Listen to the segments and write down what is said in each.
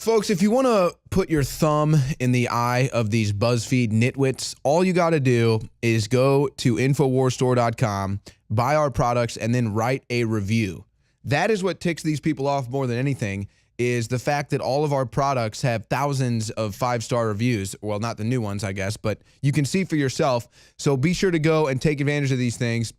Folks, if you want to put your thumb in the eye of these BuzzFeed nitwits, all you got to do is go to InfoWarsStore.com, buy our products, and then write a review. That is what ticks these people off more than anything, is the fact that all of our products have thousands of 5-star reviews. Well, not the new ones, I guess, but you can see for yourself. So be sure to go and take advantage of these things.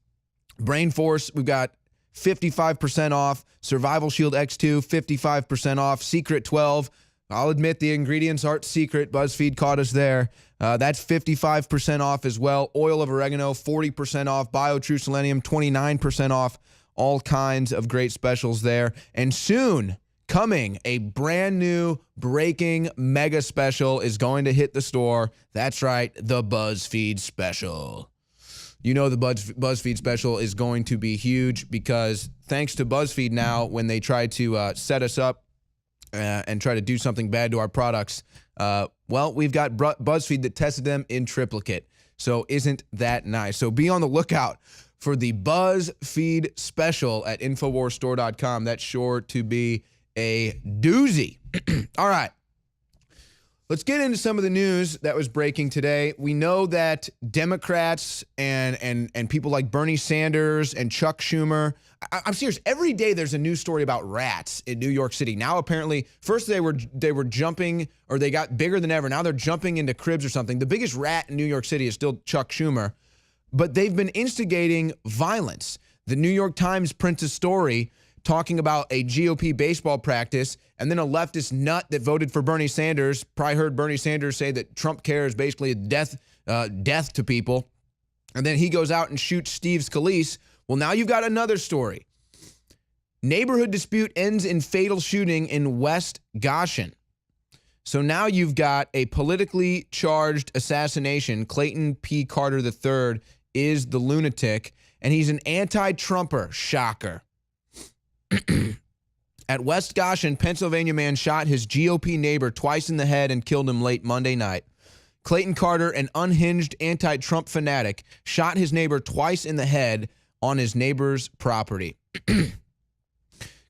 Brain Force, we've got 55% off. Survival Shield X2, 55% off. Secret 12, I'll admit the ingredients aren't secret. BuzzFeed caught us there. That's 55% off as well. Oil of Oregano, 40% off. BioTrue Selenium, 29% off. All kinds of great specials there. And soon coming, a brand new breaking mega special is going to hit the store. That's right, the BuzzFeed special. You know the BuzzFeed special is going to be huge because thanks to BuzzFeed now, when they try to set us up and try to do something bad to our products, well, we've got BuzzFeed that tested them in triplicate. So isn't that nice? So be on the lookout for the BuzzFeed special at InfoWarsStore.com. That's sure to be a doozy. All right. Let's get into some of the news that was breaking today. We know that Democrats and people like Bernie Sanders and Chuck Schumer, I'm serious, every day there's a news story about rats in New York City. Now apparently, first they were jumping, or they got bigger than ever. Now they're jumping into cribs or something. The biggest rat in New York City is still Chuck Schumer, but they've been instigating violence. The New York Times prints a story talking about a GOP baseball practice, and then a leftist nut that voted for Bernie Sanders, probably heard Bernie Sanders say that Trump care is basically death to people, and then he goes out and shoots Steve Scalise. Well, now you've got another story. Neighborhood dispute ends in fatal shooting in West Goshen. So now you've got a politically charged assassination. Clayton P. Carter III is the lunatic, and he's an anti-Trumper. Shocker. At West Goshen, Pennsylvania man shot his GOP neighbor twice in the head and killed him late Monday night. Clayton Carter, an unhinged anti-Trump fanatic, shot his neighbor twice in the head on his neighbor's property.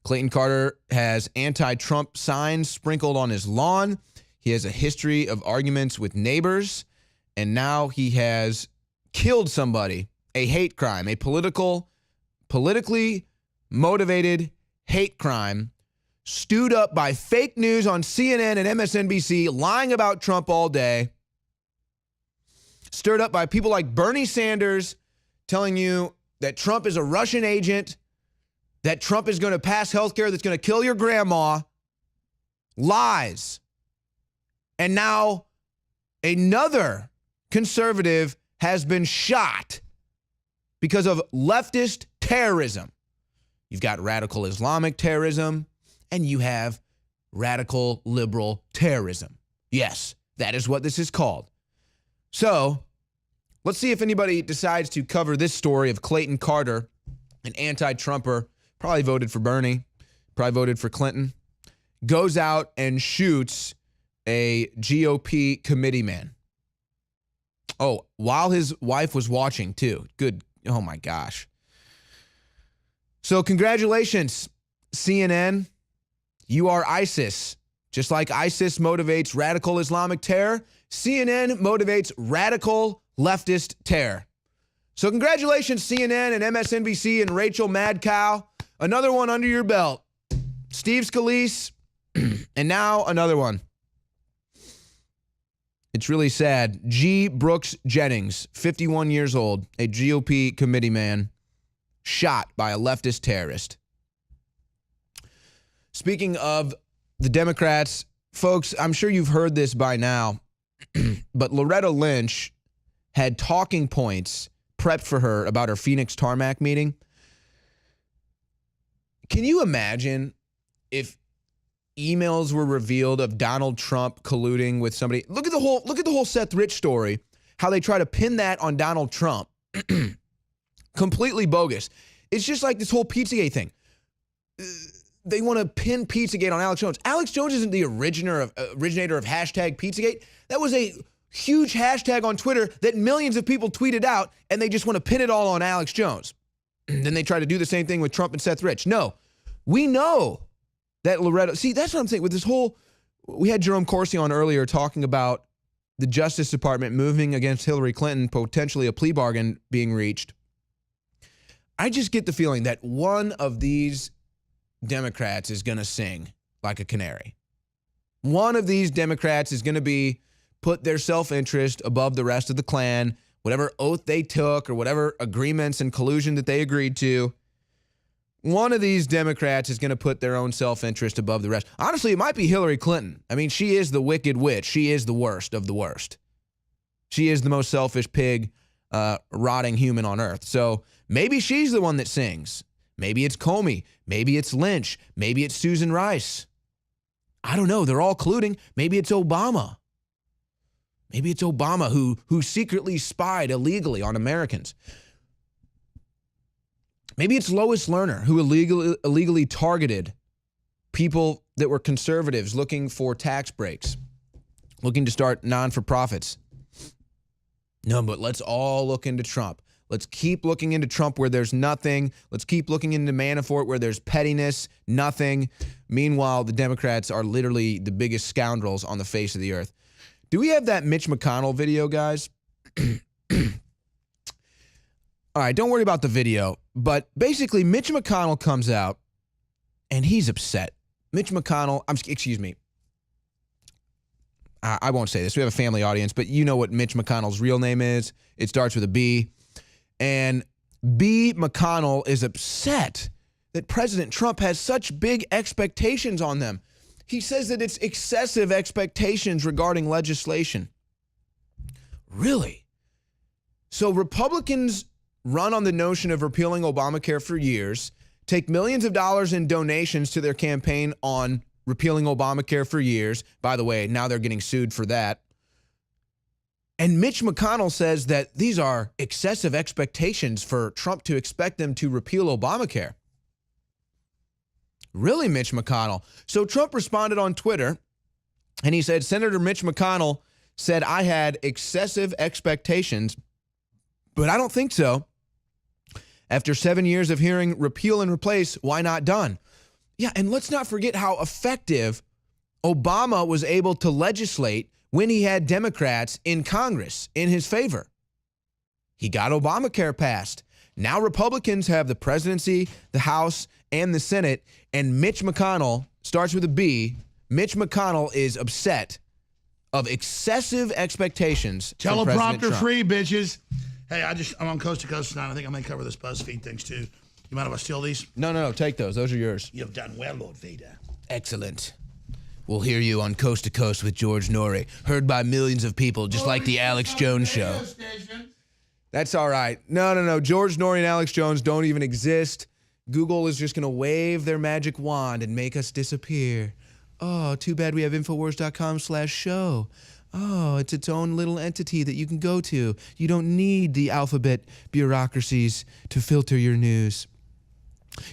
Clayton Carter has anti-Trump signs sprinkled on his lawn. He has a history of arguments with neighbors, and now he has killed somebody, a hate crime, a politically motivated hate crime stewed up by fake news on CNN and MSNBC, lying about Trump all day, stirred up by people like Bernie Sanders telling you that Trump is a Russian agent, that Trump is going to pass health care that's going to kill your grandma. Lies. And now another conservative has been shot because of leftist terrorism. You've got radical Islamic terrorism, and you have radical liberal terrorism. Yes, that is what this is called. So let's see if anybody decides to cover this story of Clayton Carter, an anti-Trumper, probably voted for Bernie, probably voted for Clinton, goes out and shoots a GOP committeeman. Oh, while his wife was watching too. Good. Oh my gosh. So congratulations, CNN. You are ISIS. Just like ISIS motivates radical Islamic terror, CNN motivates radical leftist terror. So congratulations, CNN and MSNBC and Rachel Madcow. Another one under your belt. Steve Scalise, and now another one. It's really sad. G. Brooks Jennings, 51 years old, a GOP committeeman, shot by a leftist terrorist. Speaking of the Democrats, folks, I'm sure you've heard this by now, but Loretta Lynch had talking points prepped for her about her Phoenix tarmac meeting. Can you imagine if emails were revealed of Donald Trump colluding with somebody? Look at the whole Seth Rich story, how they try to pin that on Donald Trump. Completely bogus. It's just like this whole Pizzagate thing. they want to pin Pizzagate on Alex Jones. Alex Jones isn't the originator of hashtag Pizzagate. That was a huge hashtag on Twitter that millions of people tweeted out, and they just want to pin it all on Alex Jones. Then they try to do the same thing with Trump and Seth Rich. No, we know that Loretta, see, that's what I'm saying with this whole, we had Jerome Corsi on earlier talking about the Justice Department moving against Hillary Clinton, potentially a plea bargain being reached. I just get the feeling that one of these Democrats is going to sing like a canary. One of these Democrats is going to put their self-interest above the rest of the Klan, whatever oath they took or whatever agreements and collusion that they agreed to. One of these Democrats is going to put their own self-interest above the rest. Honestly, it might be Hillary Clinton. I mean, she is the wicked witch. She is the worst of the worst. She is the most selfish pig, rotting human on earth. So maybe she's the one that sings. Maybe it's Comey. Maybe it's Lynch. Maybe it's Susan Rice. I don't know. They're all colluding. Maybe it's Obama. Maybe it's Obama who secretly spied illegally on Americans. Maybe it's Lois Lerner who illegally targeted people that were conservatives looking for tax breaks, looking to start non-for-profits. No, but let's all look into Trump. Let's keep looking into Trump where there's nothing. Let's keep looking into Manafort where there's pettiness, nothing. Meanwhile, the Democrats are literally the biggest scoundrels on the face of the earth. Do we have that Mitch McConnell video, guys? All right, don't worry about the video. But basically, Mitch McConnell comes out, and he's upset. Mitch McConnell, excuse me. I won't say this. We have a family audience, but you know what Mitch McConnell's real name is. It starts with a B. And B. McConnell is upset that President Trump has such big expectations on them. He says that it's excessive expectations regarding legislation. Really? So Republicans run on the notion of repealing Obamacare for years, take millions of dollars in donations to their campaign on repealing Obamacare for years. By the way, now they're getting sued for that. And Mitch McConnell says that these are excessive expectations for Trump to expect them to repeal Obamacare. Really, Mitch McConnell? So Trump responded on Twitter, and he said, Senator Mitch McConnell said I had excessive expectations, but I don't think so. After 7 years of hearing repeal and replace, why not done? Yeah, and let's not forget how effective Obama was able to legislate when he had Democrats in Congress in his favor. He got Obamacare passed. Now Republicans have the presidency, the House, and the Senate, and Mitch McConnell, starts with a B, Mitch McConnell is upset of excessive expectations. Teleprompter free, bitches. Hey, I'm on Coast to Coast tonight. I think I may cover this BuzzFeed things too. You mind if I steal these? No, take those. Those are yours. You've done well, Lord Vader. Excellent. We'll hear you on Coast to Coast with George Norrie, heard by millions of people, just like the Alex Jones show. That's all right. No. George Norrie and Alex Jones don't even exist. Google is just going to wave their magic wand and make us disappear. Oh, too bad we have Infowars.com/show. Oh, it's its own little entity that you can go to. You don't need the alphabet bureaucracies to filter your news.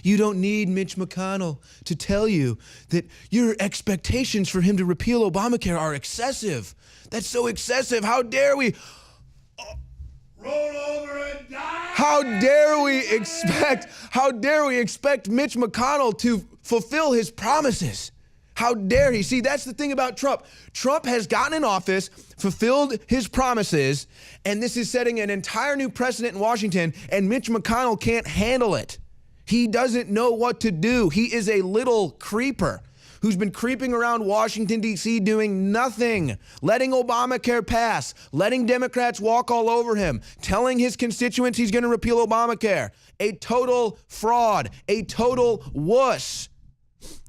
You don't need Mitch McConnell to tell you that your expectations for him to repeal Obamacare are excessive. That's so excessive. How dare we? Roll over and die. How dare we expect Mitch McConnell to fulfill his promises? How dare he? See, that's the thing about Trump. Trump has gotten in office, fulfilled his promises, and this is setting an entire new precedent in Washington, and Mitch McConnell can't handle it. He doesn't know what to do. He is a little creeper who's been creeping around Washington, D.C. doing nothing, letting Obamacare pass, letting Democrats walk all over him, telling his constituents he's going to repeal Obamacare. A total fraud, a total wuss.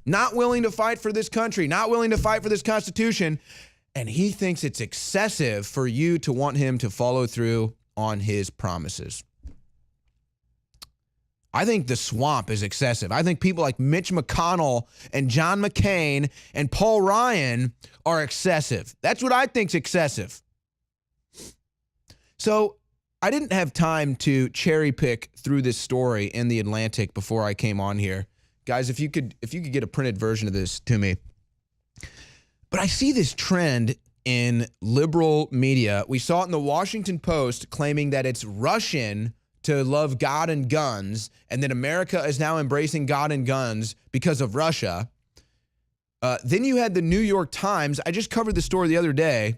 Not willing to fight for this country, not willing to fight for this Constitution, and he thinks it's excessive for you to want him to follow through on his promises. I think the swamp is excessive. I think people like Mitch McConnell and John McCain and Paul Ryan are excessive. That's what I think's excessive. So I didn't have time to cherry pick through this story in The Atlantic before I came on here. Guys, if you could get a printed version of this to me. But I see this trend in liberal media. We saw it in the Washington Post claiming that it's Russian to love God and guns, and that America is now embracing God and guns because of Russia. Then you had the New York Times. I just covered the story the other day.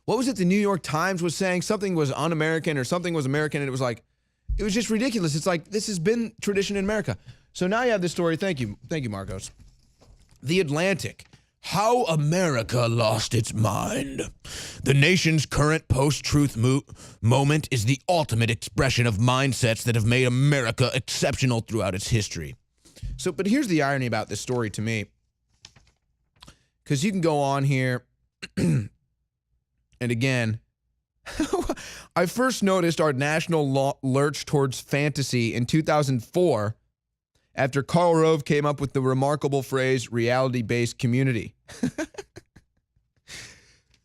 What was it the New York Times was saying? Something was un-American or something was American, and it was just ridiculous. It's like, this has been tradition in America. So now you have this story. Thank you, Marcos. The Atlantic. How America lost its mind. The nation's current post-truth moment is the ultimate expression of mindsets that have made America exceptional throughout its history. So, but here's the irony about this story to me. Because you can go on here, and again, I first noticed our national lurch towards fantasy in 2004 after Karl Rove came up with the remarkable phrase reality-based community.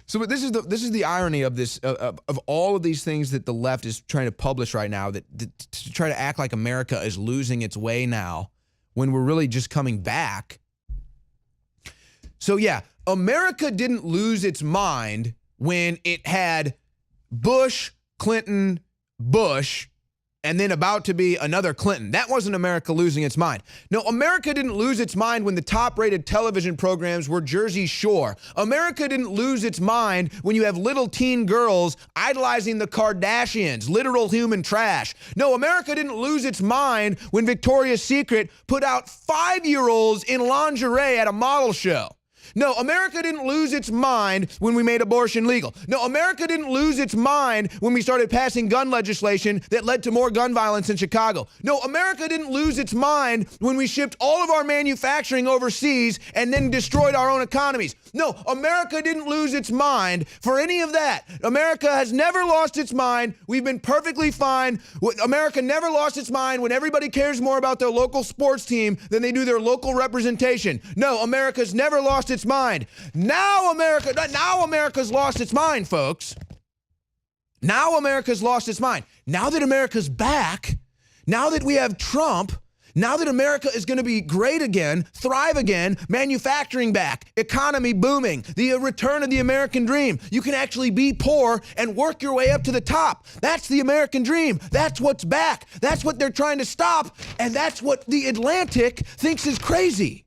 So but this is the irony of this of all of these things that the left is trying to publish right now, that to try to act like America is losing its way now when we're really just coming back. So yeah, America didn't lose its mind when it had Bush, Clinton, Bush, and then about to be another Clinton. That wasn't America losing its mind. No, America didn't lose its mind when the top-rated television programs were Jersey Shore. America didn't lose its mind when you have little teen girls idolizing the Kardashians, literal human trash. No, America didn't lose its mind when Victoria's Secret put out 5-year-olds in lingerie at a model show. No, America didn't lose its mind when we made abortion legal. No, America didn't lose its mind when we started passing gun legislation that led to more gun violence in Chicago. No, America didn't lose its mind when we shipped all of our manufacturing overseas and then destroyed our own economies. No, America didn't lose its mind for any of that. America has never lost its mind. We've been perfectly fine. America never lost its mind when everybody cares more about their local sports team than they do their local representation. No, America's never lost its mind. Now America's lost its mind, folks. Now America's lost its mind. Now that America's back, now that we have Trump, now that America is going to be great again, thrive again, manufacturing back, economy booming, the return of the American dream. You can actually be poor and work your way up to the top. That's the American dream. That's what's back. That's what they're trying to stop. And that's what the Atlantic thinks is crazy.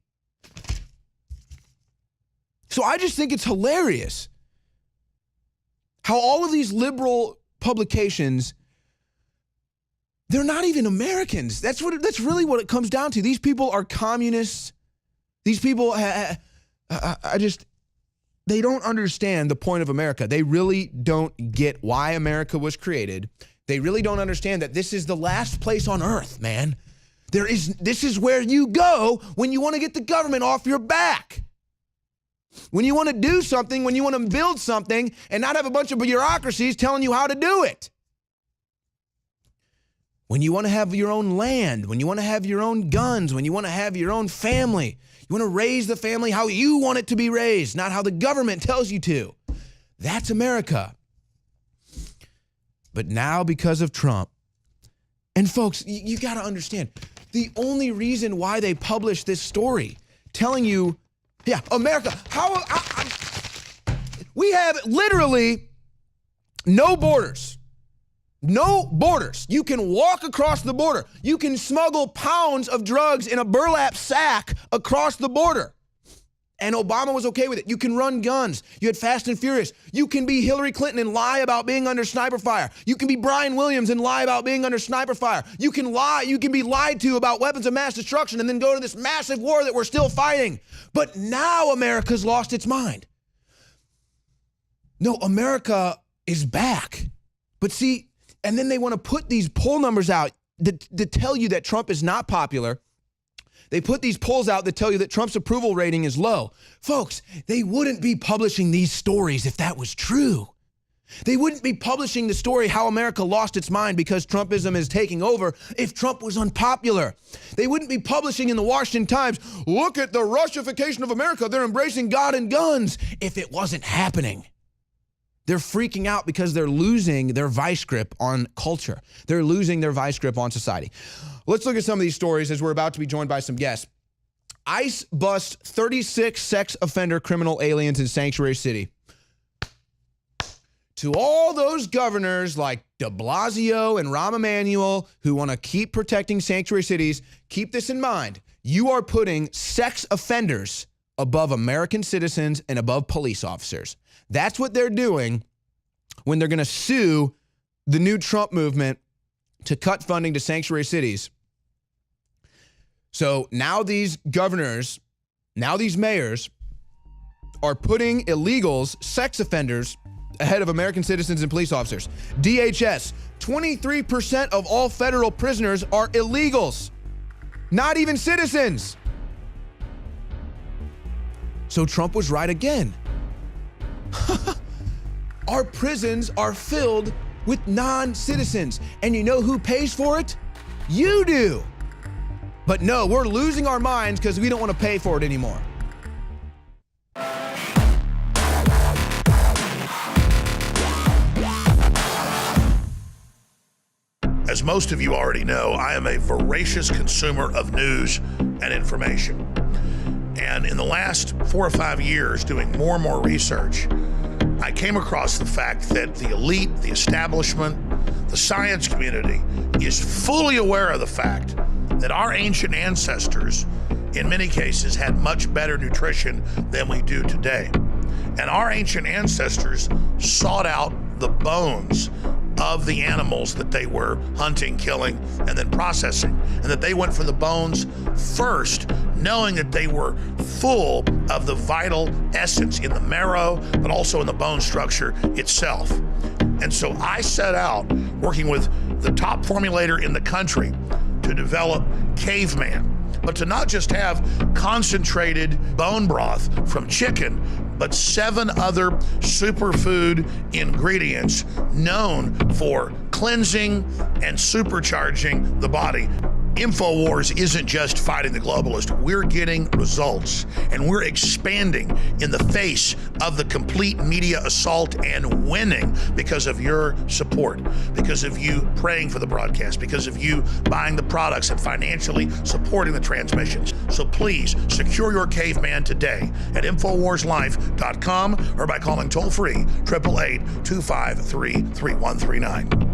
So I just think it's hilarious how all of these liberal publications, they're not even Americans. That's really what it comes down to. These people are communists. These people, they don't understand the point of America. They really don't get why America was created. They really don't understand that this is the last place on earth, man. This is where you go when you want to get the government off your back. When you want to do something, when you want to build something and not have a bunch of bureaucracies telling you how to do it. When you want to have your own land, when you want to have your own guns, when you want to have your own family, you want to raise the family how you want it to be raised, not how the government tells you to. That's America. But now because of Trump, and folks, you got to understand, the only reason why they publish this story telling you, yeah, America, we have literally no borders. No borders. You can walk across the border. You can smuggle pounds of drugs in a burlap sack across the border. And Obama was okay with it. You can run guns. You had Fast and Furious. You can be Hillary Clinton and lie about being under sniper fire. You can be Brian Williams and lie about being under sniper fire. You can lie. You can be lied to about weapons of mass destruction and then go to this massive war that we're still fighting. But now America's lost its mind. No, America is back. But see, and then they want to put these poll numbers out to tell you that Trump is not popular. They put these polls out that tell you that Trump's approval rating is low. Folks, they wouldn't be publishing these stories if that was true. They wouldn't be publishing the story how America lost its mind because Trumpism is taking over if Trump was unpopular. They wouldn't be publishing in the Washington Times, look at the Russification of America, they're embracing God and guns, if it wasn't happening. They're freaking out because they're losing their vice grip on culture. They're losing their vice grip on society. Let's look at some of these stories as we're about to be joined by some guests. ICE busts 36 sex offender criminal aliens in Sanctuary City. To all those governors like de Blasio and Rahm Emanuel who want to keep protecting sanctuary cities, keep this in mind. You are putting sex offenders above American citizens and above police officers. That's what they're doing when they're going to sue the new Trump movement to cut funding to sanctuary cities. So now these governors, now these mayors are putting illegals, sex offenders, ahead of American citizens and police officers. DHS, 23% of all federal prisoners are illegals, not even citizens. So Trump was right again. Our prisons are filled with non-citizens. And you know who pays for it? You do. But no, we're losing our minds because we don't want to pay for it anymore. As most of you already know, I am a voracious consumer of news and information. And in the last 4 or 5 years, doing more and more research, I came across the fact that the elite, the establishment, the science community is fully aware of the fact that our ancient ancestors, in many cases, had much better nutrition than we do today. And our ancient ancestors sought out the bones of the animals that they were hunting, killing, and then processing, and that they went for the bones first, knowing that they were full of the vital essence in the marrow, but also in the bone structure itself. And so I set out working with the top formulator in the country to develop Caveman, but to not just have concentrated bone broth from chicken, but 7 other superfood ingredients known for cleansing and supercharging the body. InfoWars isn't just fighting the globalist. We're getting results, and we're expanding in the face of the complete media assault and winning because of your support, because of you praying for the broadcast, because of you buying the products and financially supporting the transmissions. So please secure your Caveman today at InfoWarsLife.com or by calling toll-free 888-253-3139.